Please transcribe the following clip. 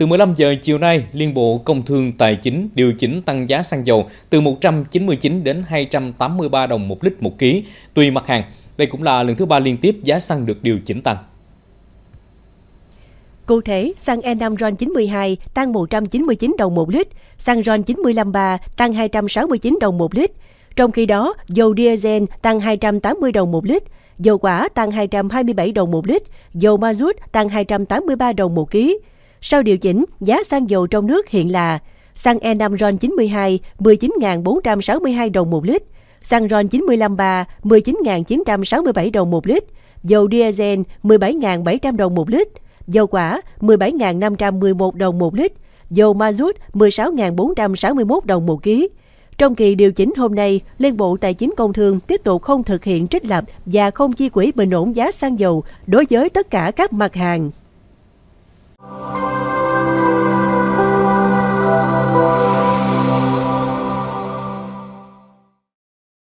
Từ 15 giờ chiều nay, Liên Bộ Công Thương Tài chính điều chỉnh tăng giá xăng dầu từ 199 đến 283 đồng một lít một ký, tùy mặt hàng. Đây cũng là lần thứ 3 liên tiếp giá xăng được điều chỉnh tăng. Cụ thể, xăng E5 RON92 tăng 199 đồng một lít, xăng RON95 tăng 269 đồng một lít. Trong khi đó, dầu diesel tăng 280 đồng một lít, dầu hỏa tăng 227 đồng một lít, dầu ma rút tăng 283 đồng một ký. Sau điều chỉnh, giá xăng dầu trong nước hiện là xăng E5 RON92 19.462 đồng một lít, xăng RON95 19.967 đồng một lít, dầu diesel 17.700 đồng một lít, dầu hỏa 17.511 đồng một lít, dầu ma rút 16.461 đồng một ký. Trong kỳ điều chỉnh hôm nay, Liên Bộ Tài chính Công Thương tiếp tục không thực hiện trích lập và không chi quỹ bình ổn giá xăng dầu đối với tất cả các mặt hàng.